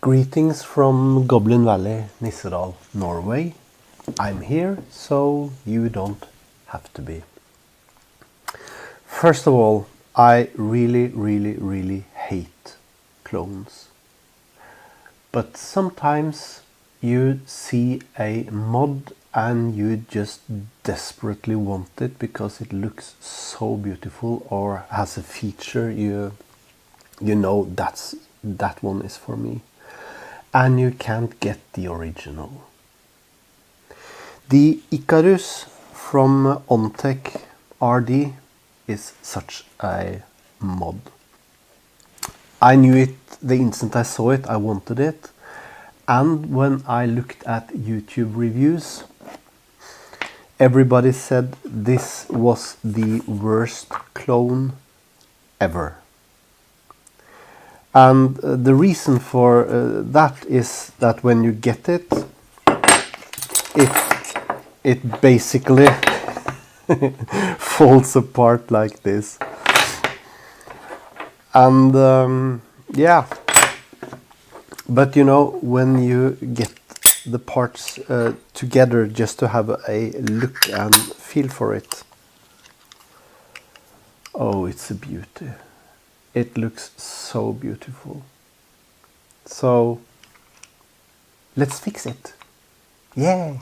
Greetings from Goblin Valley, Nissedal, Norway. I'm here, so you don't have to be. First of all, I really hate clones. But sometimes you see a mod and you just desperately want it because it looks so beautiful or has a feature you know that one is for me. And you can't get the original. The Icarus from OnTech RD is such a mod. I knew it the instant I saw it, I wanted it. And when I looked at YouTube reviews, everybody said this was the worst clone ever. And the reason for that is that when you get it, it basically falls apart like this. And yeah, but you know, when you get the parts together just to have a look and feel for it, oh, it's a beauty. It looks so beautiful. So let's fix it. Yay!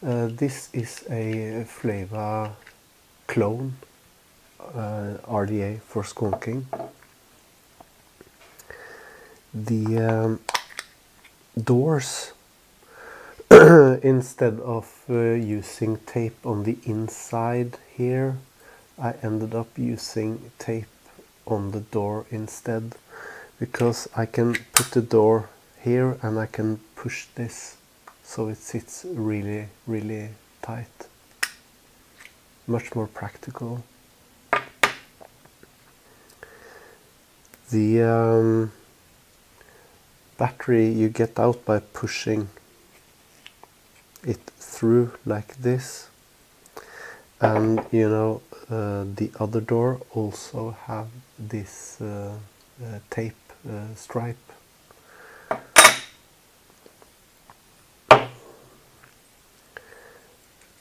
This is a Flava clone RDA for squonking. The doors, instead of using tape on the inside here, I ended up using tape on the door instead, because I can put the door here and I can push this so it sits really, really tight. Much more practical. The battery you get out by pushing it through like this, and you know, the other door also have this tape stripe.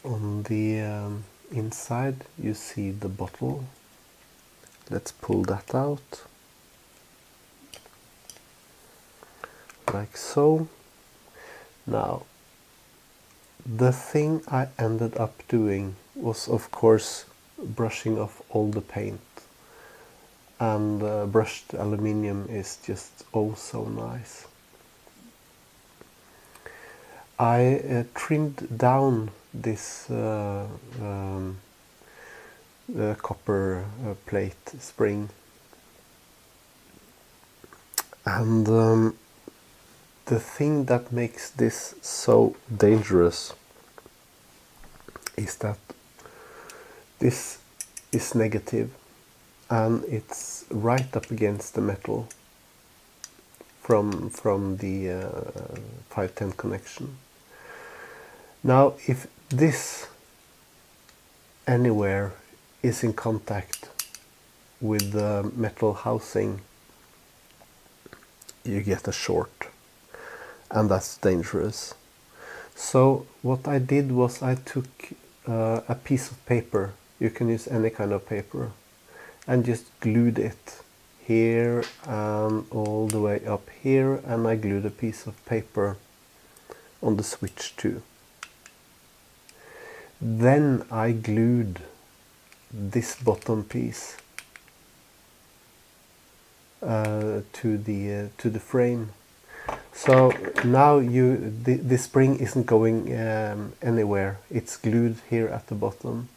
On the inside you see the bottle. Let's pull that out like so. Now the thing I ended up doing was, of course, brushing off all the paint, and brushed aluminium is just oh so nice. I trimmed down this copper plate spring, and the thing that makes this so dangerous is that this is negative and it's right up against the metal from the 510 connection. Now if this anywhere is in contact with the metal housing, you get a short, and that's dangerous. So what I did was I took a piece of paper, you can use any kind of paper, and just glued it here and all the way up here, and I glued a piece of paper on the switch too. Then I glued this bottom piece to the frame. So now the spring isn't going anywhere, it's glued here at the bottom.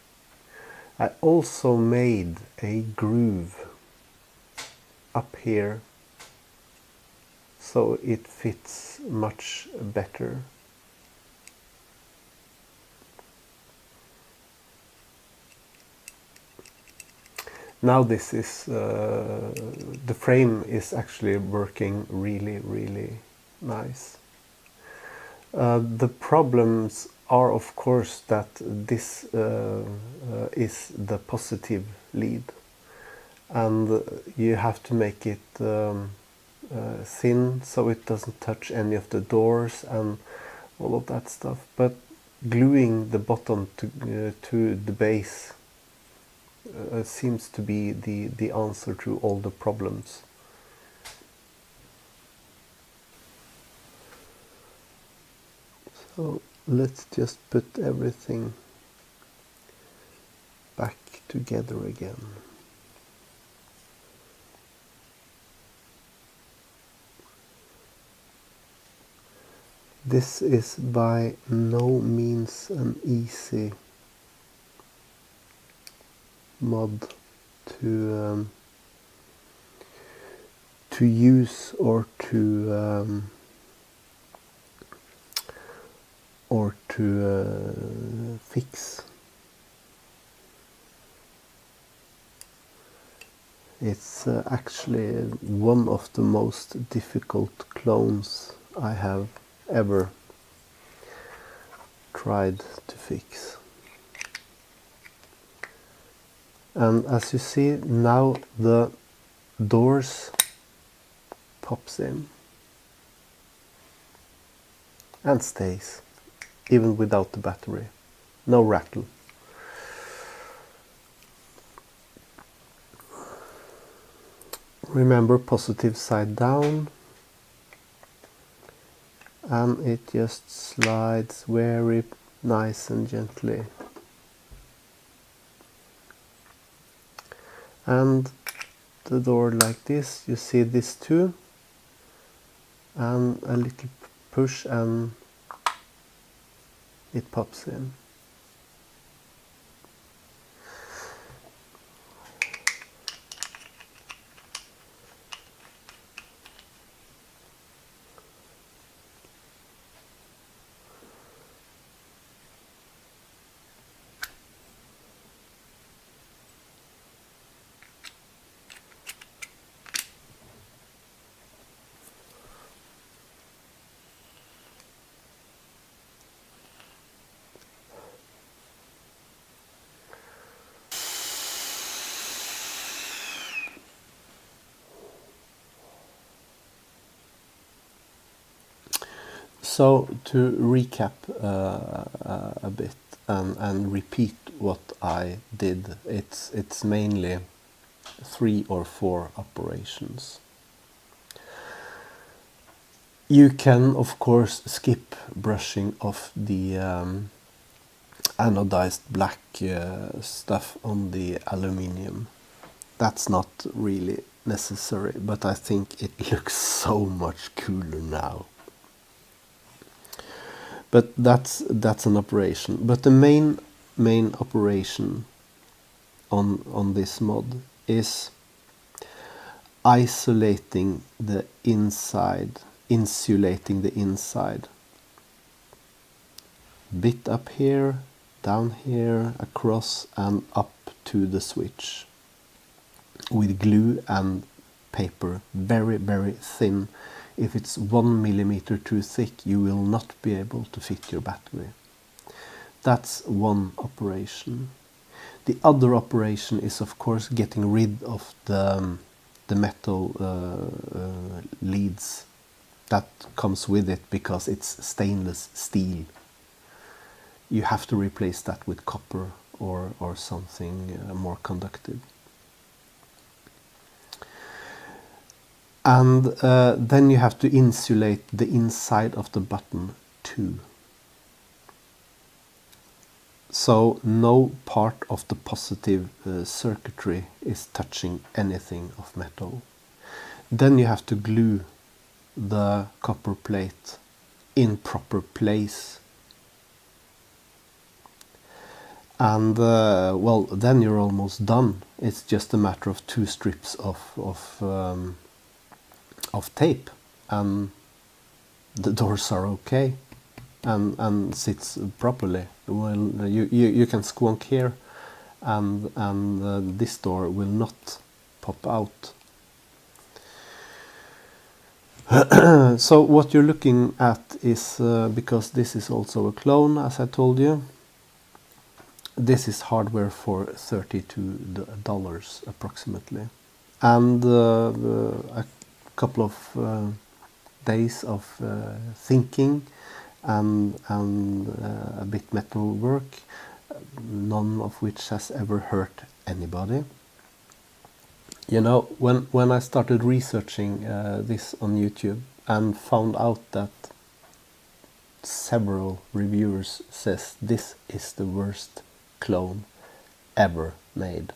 I also made a groove up here so it fits much better. Now this is, the frame is actually working really, really nice. The problems are, of course, that this is the positive lead, and you have to make it thin so it doesn't touch any of the doors and all of that stuff. But gluing the bottom to the base seems to be the answer to all the problems. So let's just put everything back together again. This is by no means an easy mod to use or to fix. It's actually one of the most difficult clones I have ever tried to fix. And as you see now, the doors pops in and stays, even without the battery. No rattle. Remember, positive side down, and it just slides very nice and gently. And the door like this, you see this too, and a little push and it pops in. So to recap a bit and repeat what I did, it's mainly 3 or 4 operations. You can of course skip brushing off the anodized black stuff on the aluminium. That's not really necessary, but I think it looks so much cooler now. But that's an operation. But the main operation on this mod is isolating the inside, insulating the inside. Bit up here, down here, across and up to the switch with glue and paper, very very thin. If it's 1 millimeter too thick, you will not be able to fit your battery. That's one operation. The other operation is of course getting rid of the metal leads that comes with it, because it's stainless steel. You have to replace that with copper or something more conductive. And then you have to insulate the inside of the button too. So no part of the positive circuitry is touching anything of metal. Then you have to glue the copper plate in proper place. And well, then you're almost done. It's just a matter of 2 strips of tape, and the doors are okay and sits properly. Well, you can squonk here, and this door will not pop out. So what you're looking at is, because this is also a clone, as I told you, this is hardware for $32 approximately, and a couple of days of thinking and a bit metal work, none of which has ever hurt anybody. You know, when I started researching this on YouTube and found out that several reviewers says this is the worst clone ever made,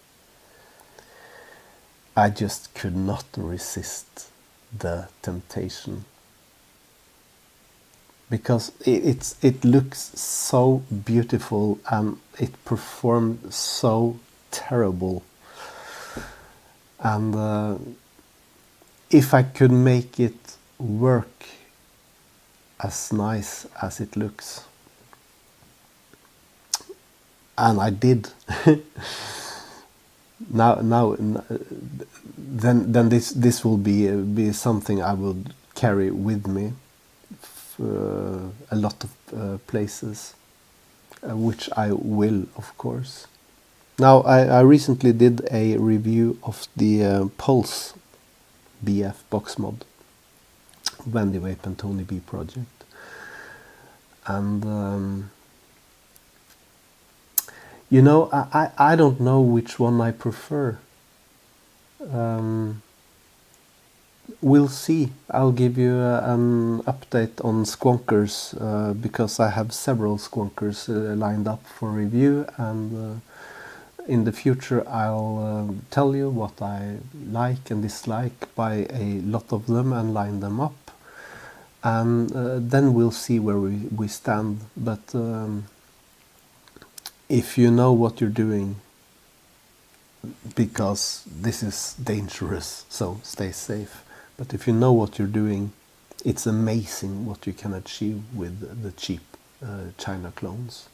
I just could not resist the temptation, because it looks so beautiful and it performed so terrible. And if I could make it work as nice as it looks, and I did, then this will be something I would carry with me a lot of places, which I will, of course. Now, I recently did a review of the Pulse BF box mod, Wendy Vape and Tony B project, and you know, I don't know which one I prefer. we'll see. I'll give you an update on squonkers because I have several squonkers lined up for review, and in the future I'll tell you what I like and dislike by a lot of them and line them up, and then we'll see where we stand. But if you know what you're doing, because this is dangerous, so stay safe. But if you know what you're doing, it's amazing what you can achieve with the cheap China clones.